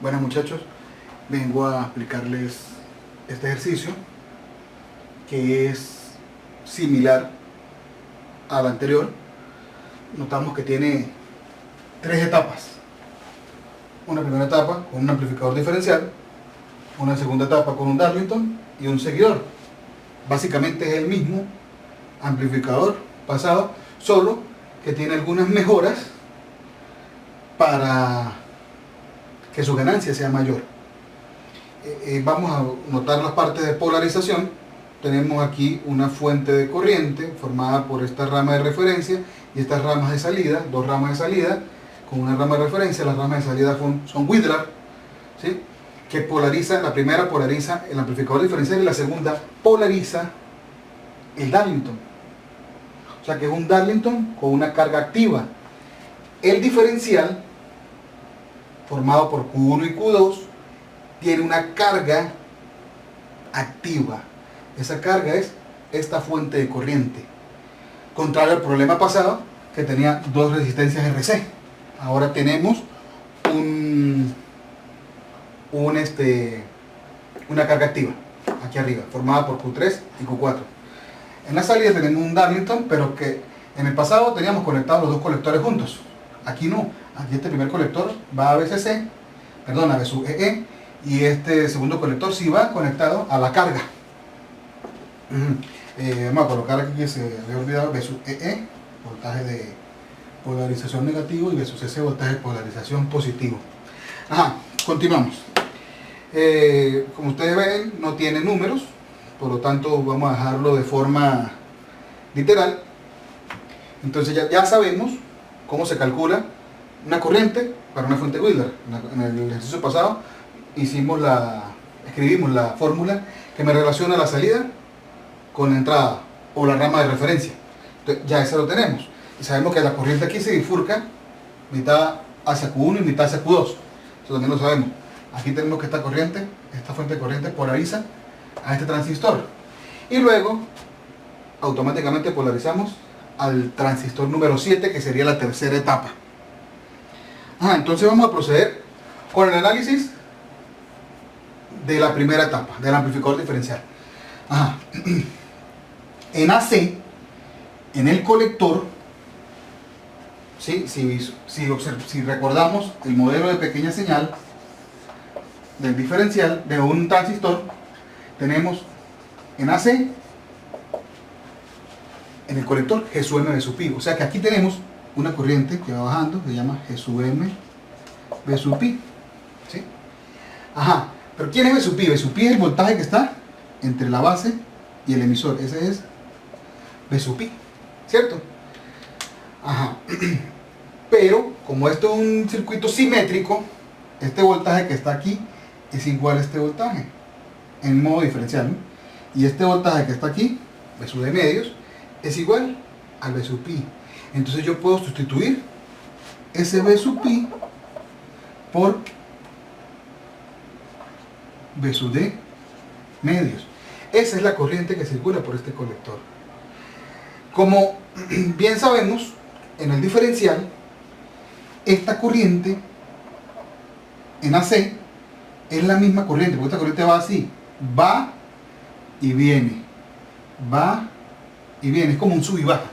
Buenas muchachos, vengo a explicarles este ejercicio que es similar al anterior. Notamos que tiene tres etapas. Una primera etapa con un amplificador diferencial, una segunda etapa con un Darlington y un seguidor. Básicamente es el mismo amplificador pasado, solo que tiene algunas mejoras para que su ganancia sea mayor. Vamos a notar las partes de polarización. Tenemos aquí una fuente de corriente formada por esta rama de referencia y estas ramas de salida, dos ramas de salida con una rama de referencia. Las ramas de salida son Widlar, ¿sí? Que polariza, la primera polariza el amplificador diferencial y la segunda polariza el Darlington. O sea que es un Darlington con una carga activa. El diferencial, formado por Q1 y Q2, tiene una carga activa. Esa carga es esta fuente de corriente. Contrario al problema pasado, que tenía dos resistencias RC. Ahora tenemos una carga activa, aquí arriba, formada por Q3 y Q4. En la salida tenemos un Darlington, pero que en el pasado teníamos conectados los dos colectores juntos. Aquí no, aquí este primer colector va a BCC, perdón, a BSUEE, y este segundo colector sí va conectado a la carga. Vamos a colocar aquí que se había olvidado BSUEE, voltaje de polarización negativo, y BSUCC, voltaje de polarización positivo. Continuamos. Como ustedes ven, no tiene números, por lo tanto vamos a dejarlo de forma literal. Entonces ya sabemos cómo se calcula una corriente para una fuente Widlar. En el ejercicio pasado escribimos la fórmula que me relaciona la salida con la entrada o la rama de referencia. Entonces, ya eso lo tenemos. Y sabemos que la corriente aquí se bifurca mitad hacia Q1 y mitad hacia Q2. Eso también lo sabemos. Aquí tenemos que esta fuente de corriente polariza a este transistor. Y luego automáticamente polarizamos al transistor número 7, que sería la tercera etapa. Entonces vamos a proceder con el análisis de la primera etapa, del amplificador diferencial. En AC, en el colector, ¿sí? Si recordamos el modelo de pequeña señal del diferencial de un transistor, tenemos en AC, en el colector, G sub M, B sub pi. O sea que aquí tenemos una corriente que va bajando, se llama G sub M, B sub pi. ¿Sí? Pero ¿quién es B sub pi? B sub pi es el voltaje que está entre la base y el emisor. Ese es B sub pi, ¿cierto? Pero como esto es un circuito simétrico, este voltaje que está aquí es igual a este voltaje en modo diferencial, ¿no? Y este voltaje que está aquí, B sub de medios, es igual al B sub pi. Entonces yo puedo sustituir ese B sub pi por B sub de medios. Esa es la corriente que circula por este colector. Como bien sabemos, en el diferencial, esta corriente en AC es la misma corriente, porque esta corriente va así, va y viene, va y viene, es como un sub y baja.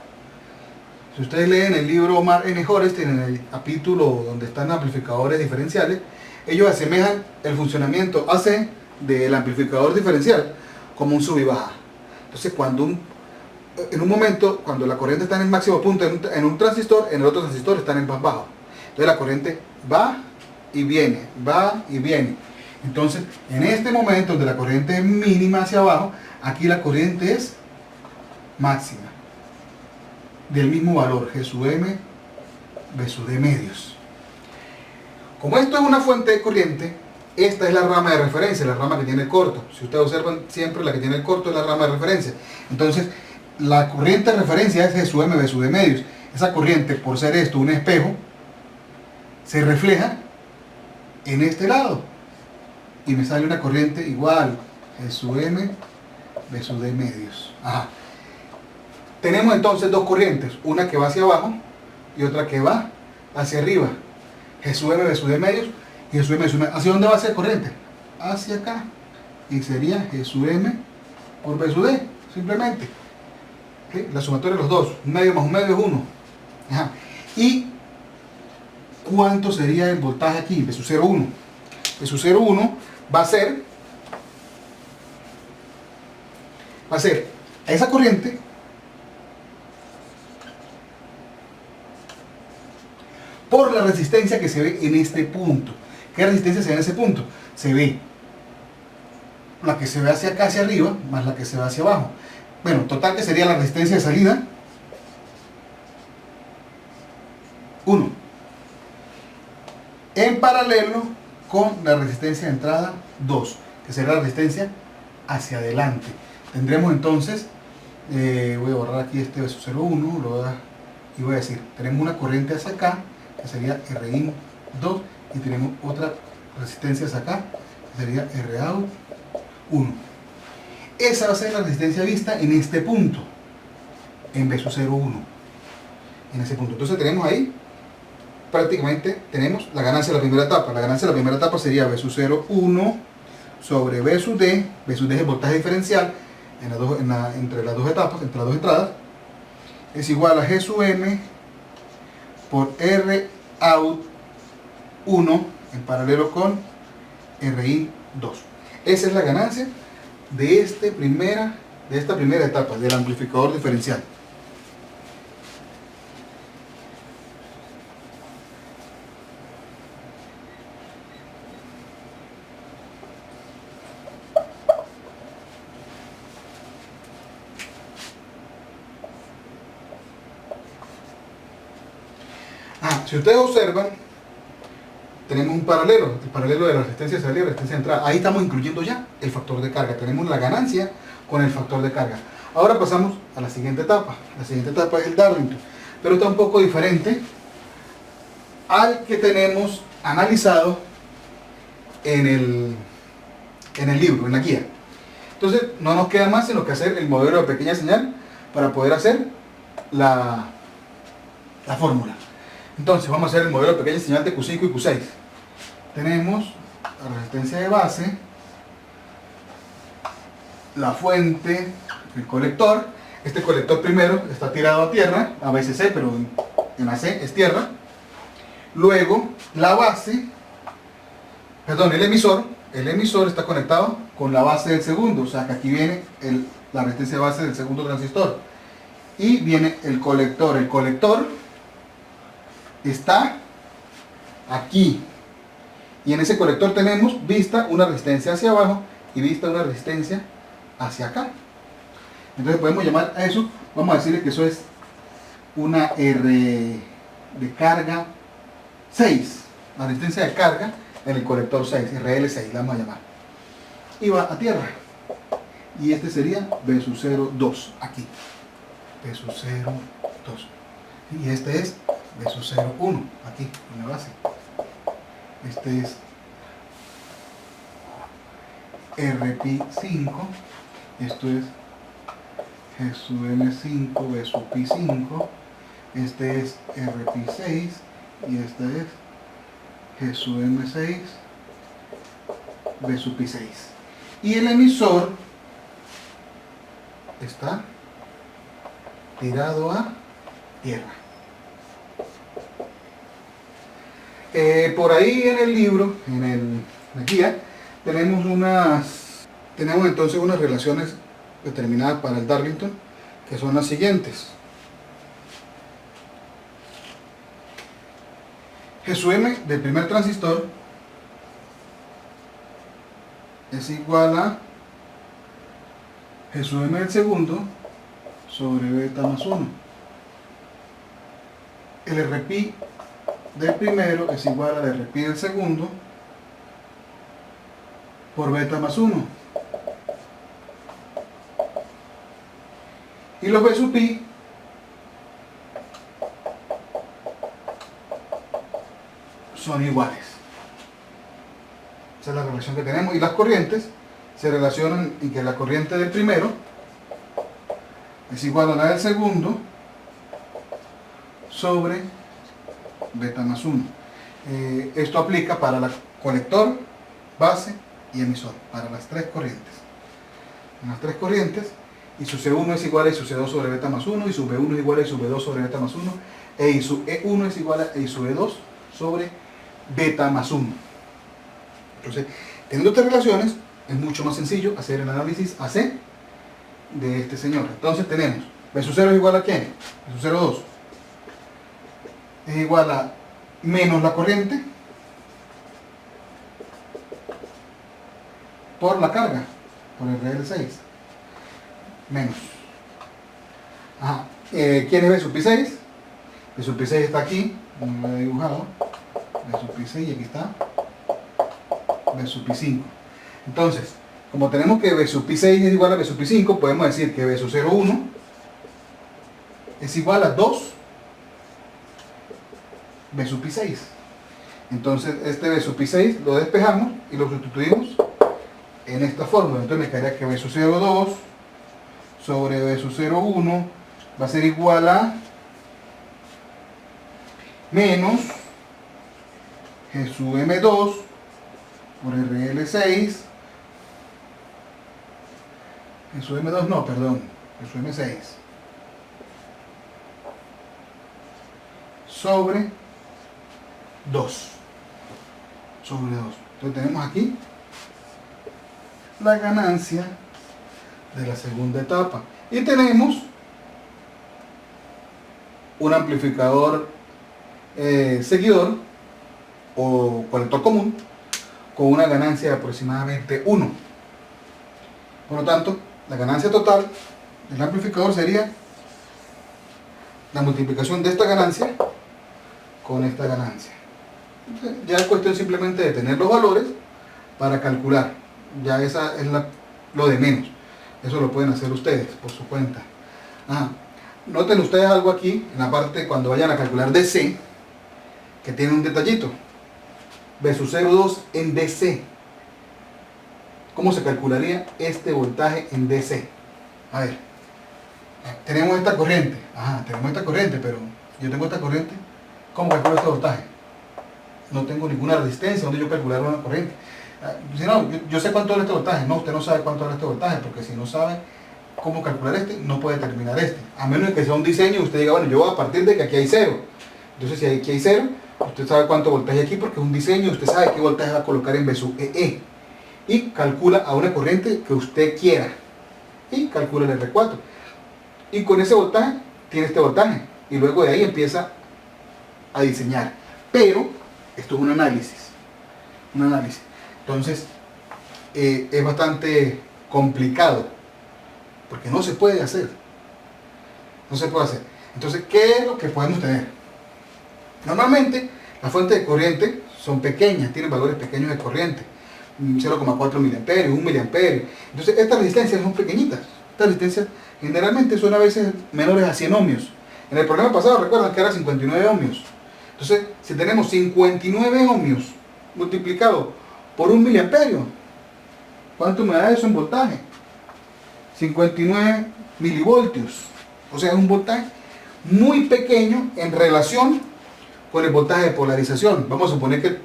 Si ustedes leen el libro Omar N. Horest, en el capítulo donde están amplificadores diferenciales, ellos asemejan el funcionamiento AC del amplificador diferencial como un sub y baja. Entonces en un momento, cuando la corriente está en el máximo punto en un transistor, en el otro transistor está en el más bajo. Entonces la corriente va y viene, va y viene. Entonces, en este momento donde la corriente es mínima hacia abajo, aquí la corriente es máxima, del mismo valor, G sub M, B sub de medios. Como esto es una fuente de corriente, esta es la rama de referencia, la rama que tiene el corto. Si ustedes observan, siempre la que tiene el corto es la rama de referencia. Entonces, la corriente de referencia es G sub M, B sub de medios. Esa corriente, por ser esto un espejo, se refleja en este lado y me sale una corriente igual, G sub M, B sub de medios. Tenemos entonces dos corrientes, una que va hacia abajo y otra que va hacia arriba, G sub M, B sub de medios, Y G sub M, ¿hacia dónde va esa corriente? Hacia acá. Y sería G sub M por B sub D, simplemente. ¿Sí? La sumatoria de los dos, un medio más un medio es 1. Ajá. ¿Y cuánto sería el voltaje aquí? B sub 0,1. B sub 0,1 va a ser esa corriente por la resistencia que se ve en este punto. ¿Qué resistencia se ve en ese punto? Se ve la que se ve hacia acá, hacia arriba, más la que se ve hacia abajo. Bueno, total que sería la resistencia de salida 1. En paralelo con la resistencia de entrada 2, que sería la resistencia hacia adelante. Tendremos entonces, voy a borrar aquí este beso 0,1, y voy a decir, tenemos una corriente hacia acá, que sería RIN 2, y tenemos otra resistencia hacia acá, que sería RAUT 1. Esa va a ser la resistencia vista en este punto, en B sub 0,1, en ese punto. Entonces tenemos ahí, prácticamente tenemos la ganancia de la primera etapa. La ganancia de la primera etapa sería B sub 0,1 sobre B sub D. B sub D es el voltaje diferencial entre las dos etapas, entre las dos entradas, es igual a G sub M por RAUT 1 en paralelo con RIN 2. Esa es la ganancia de esta primera etapa del amplificador diferencial. Si ustedes observan, tenemos un paralelo, el paralelo de la resistencia de salida y la resistencia de entrada. Ahí estamos incluyendo ya el factor de carga. Tenemos la ganancia con el factor de carga. Ahora pasamos a la siguiente etapa. La siguiente etapa es el Darlington, pero está un poco diferente al que tenemos analizado en el libro, en la guía. Entonces no nos queda más sino que hacer el modelo de pequeña señal para poder hacer la fórmula. Entonces vamos a hacer el modelo de pequeña señal de Q5 y Q6. Tenemos la resistencia de base, la fuente, el colector. Este colector primero está tirado a tierra, a veces C, pero en la C es tierra. Luego la base, perdón, el emisor está conectado con la base del segundo, o sea que aquí viene la resistencia de base del segundo transistor. Y viene el colector. El colector está aquí, y en ese colector tenemos vista una resistencia hacia abajo y vista una resistencia hacia acá. Entonces podemos llamar a eso, vamos a decirle que eso es una R de carga 6, la resistencia de carga en el colector 6, RL6 la vamos a llamar, y va a tierra, y este sería B sub 0,2 aquí, B sub 0,2, y este es B sub 0,1 aquí en la base. Este es RP5, esto es G sub M5, B sub P5, este es RP6 y este es G sub M6, B sub P6. Y el emisor está tirado a tierra. Por ahí en el libro, en la guía, tenemos entonces unas relaciones determinadas para el Darlington, que son las siguientes. G sub M del primer transistor es igual a G sub M del segundo sobre beta más 1. El RP del primero es igual al RP del segundo por beta más 1. Y los B sub P son iguales. Esa es la relación que tenemos. Y las corrientes se relacionan en que la corriente del primero es igual a la del segundo sobre beta más 1. Esto aplica para colector, base y emisor, para las tres corrientes. En las tres corrientes, y su C1 es igual a I su C2 sobre beta más 1, y su B1 es igual a I su B2 sobre beta más 1, e I su E1 es igual a I su E2 sobre beta más 1. Entonces, teniendo estas relaciones, es mucho más sencillo hacer el análisis AC de este señor. Entonces tenemos B sub 0 es igual a ¿quién? B sub 0,2 es igual a menos la corriente por la carga, por el RL6, menos. Ajá. ¿Quién es B sub pi 6? B sub pi 6 está aquí, no lo he dibujado. B sub pi 6 y aquí está B sub pi 5. Entonces, como tenemos que B sub pi 6 es igual a B sub pi 5, podemos decir que B sub 0,1 es igual a 2 B sub pi 6. Entonces, este B sub pi 6 lo despejamos y lo sustituimos en esta fórmula. Entonces me quedaría que B sub 0,2 sobre B sub 0,1 va a ser igual a menos G sub M2 por RL6, G sub M2 no, perdón, G sub M6 sobre 2. Entonces tenemos aquí la ganancia de la segunda etapa. Y tenemos un amplificador seguidor o colector común con una ganancia de aproximadamente 1. Por lo tanto, la ganancia total del amplificador sería la multiplicación de esta ganancia con esta ganancia. Entonces, ya es cuestión simplemente de tener los valores para calcular. Ya esa es lo de menos. Eso lo pueden hacer ustedes por su cuenta. Noten ustedes algo aquí en la parte cuando vayan a calcular DC, que tiene un detallito. B sub 0,2 en DC. ¿Cómo se calcularía este voltaje en DC? A ver, tenemos esta corriente. Tenemos esta corriente, pero yo tengo esta corriente. ¿Cómo calculo este voltaje? No tengo ninguna resistencia donde yo calcular una corriente. Si no, yo sé cuánto es este voltaje. No, usted no sabe cuánto es este voltaje, porque si no sabe cómo calcular este, no puede determinar este. A menos de que sea un diseño y usted diga, bueno, yo voy a partir de que aquí hay 0. Entonces, si aquí hay 0, usted sabe cuánto voltaje hay aquí, porque es un diseño, usted sabe qué voltaje va a colocar en B sub EE. Y calcula a una corriente que usted quiera. Y calcula el R4. Y con ese voltaje, tiene este voltaje. Y luego de ahí empieza a diseñar. Pero, esto es un análisis. Entonces, es bastante complicado, porque no se puede hacer. Entonces, ¿qué es lo que podemos tener? Normalmente, las fuentes de corriente son pequeñas, tienen valores pequeños de corriente, 0,4 miliamperios, 1 miliamperio. Entonces, estas resistencias son pequeñitas. Estas resistencias generalmente son a veces menores a 100 ohmios. En el problema pasado, recuerdan que era 59 ohmios. Entonces, si tenemos 59 ohmios multiplicado por 1 miliamperio, ¿cuánto me da eso en voltaje? 59 milivoltios. O sea, es un voltaje muy pequeño en relación con el voltaje de polarización. Vamos a suponer que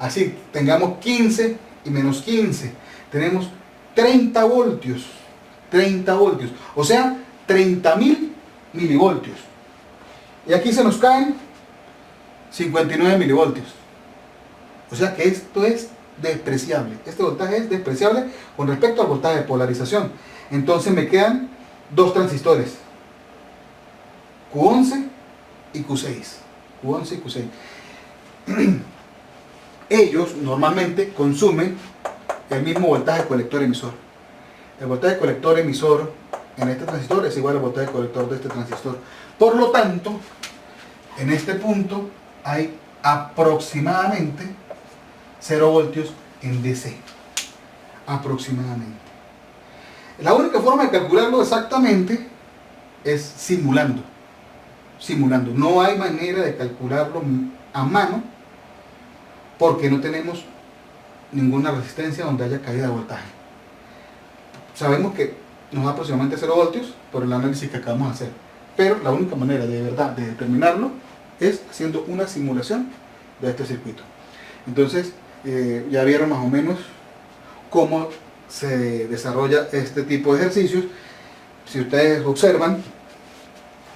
así tengamos 15 y menos 15. Tenemos 30 voltios. 30 voltios. O sea, 30.000 milivoltios. Y aquí se nos caen 59 milivoltios. O sea que esto es despreciable. Este voltaje es despreciable con respecto al voltaje de polarización. Entonces me quedan dos transistores, Q11 y Q6. Q11 y Q6. Ellos normalmente consumen el mismo voltaje colector emisor. El voltaje colector emisor en este transistor es igual al voltaje colector de este transistor. Por lo tanto, en este punto hay aproximadamente 0 voltios en DC. Aproximadamente. La única forma de calcularlo exactamente es simulando. No hay manera de calcularlo a mano porque no tenemos ninguna resistencia donde haya caída de voltaje. Sabemos que nos da aproximadamente 0 voltios por el análisis que acabamos de hacer. Pero la única manera de verdad de determinarlo es haciendo una simulación de este circuito. Entonces, ya vieron más o menos cómo se desarrolla este tipo de ejercicios. Si ustedes observan,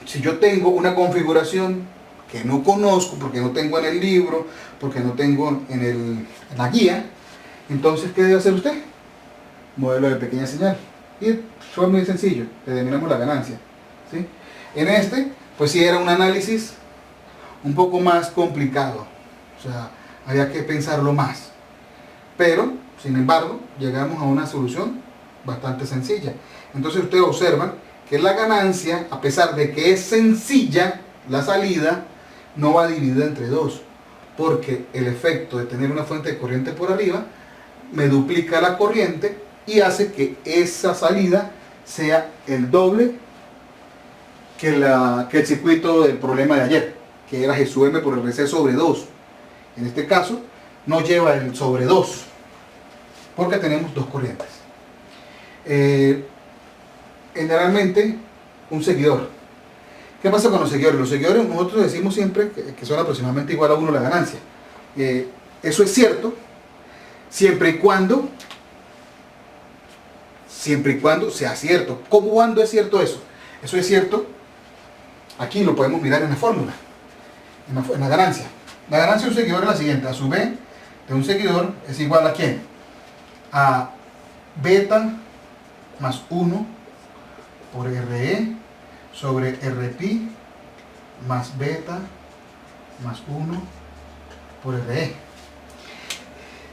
si yo tengo una configuración que no conozco, porque no tengo en el libro, porque no tengo en la guía, entonces, ¿qué debe hacer usted? Modelo de pequeña señal. Y fue muy sencillo, determinamos la ganancia, ¿sí? En este, pues sí era un análisis un poco más complicado, o sea, había que pensarlo más. Pero, sin embargo, llegamos a una solución bastante sencilla. Entonces ustedes observan que la ganancia, a pesar de que es sencilla, la salida no va dividida entre dos, porque el efecto de tener una fuente de corriente por arriba me duplica la corriente y hace que esa salida sea el doble que el circuito del problema de ayer, que era G sub M por RC sobre 2. En este caso no lleva el sobre 2, porque tenemos dos corrientes. Generalmente un seguidor. ¿Qué pasa con los seguidores? Los seguidores, nosotros decimos siempre que son aproximadamente igual a 1 la ganancia. Eso es cierto siempre y cuando sea cierto. ¿Cuándo es cierto eso? Eso es cierto, aquí lo podemos mirar en la fórmula, en la ganancia. La ganancia de un seguidor es la siguiente: a sub B de un seguidor es igual a ¿quién? A beta más 1 por RE sobre RPi más beta más 1 por RE.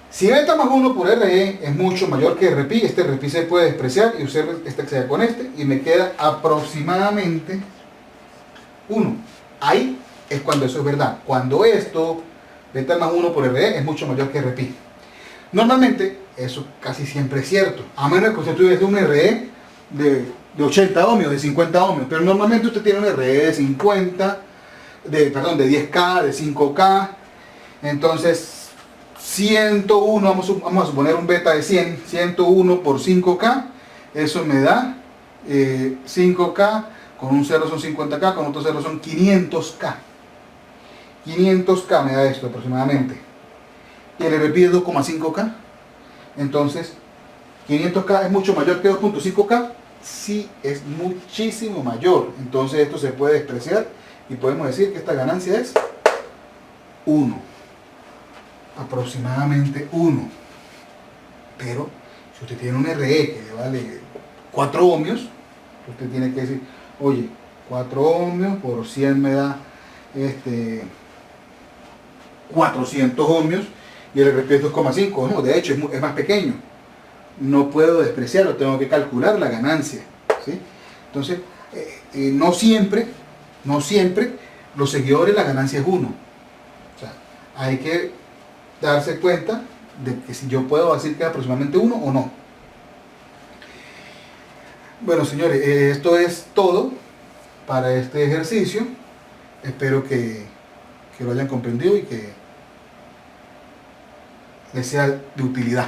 Si beta más 1 por RE es mucho mayor que RPi, este RPi se puede despreciar y observen este que se da con este y me queda aproximadamente 1. Ahí es cuando eso es verdad. Cuando esto, beta más 1 por RE, es mucho mayor que RPi. Normalmente, eso casi siempre es cierto, a menos que usted tuviese un RE de 80 ohmios, de 50 ohmios, pero normalmente usted tiene un RE de 50, de 10K, de 5K, entonces 101, vamos a suponer un beta de 101 por 5K, eso me da 5K, con un 0 son 50K, con otro 0 son 500K. 500K me da esto aproximadamente. Y el RPi es 2,5K. Entonces, 500K es mucho mayor que 2.5K. Sí, es muchísimo mayor. Entonces esto se puede despreciar y podemos decir que esta ganancia es 1. Aproximadamente 1. Pero, si usted tiene un RE que le vale 4 ohmios, usted tiene que decir, oye, 4 ohmios por 100 me da 400 ohmios y el RPi es 2,5. No, de hecho es más pequeño. No puedo despreciarlo, tengo que calcular la ganancia, ¿sí? Entonces, no siempre los seguidores la ganancia es 1. O sea, hay que darse cuenta de que si yo puedo decir que es aproximadamente 1 o no. Bueno, señores, esto es todo para este ejercicio. Espero que lo hayan comprendido y que les sea de utilidad.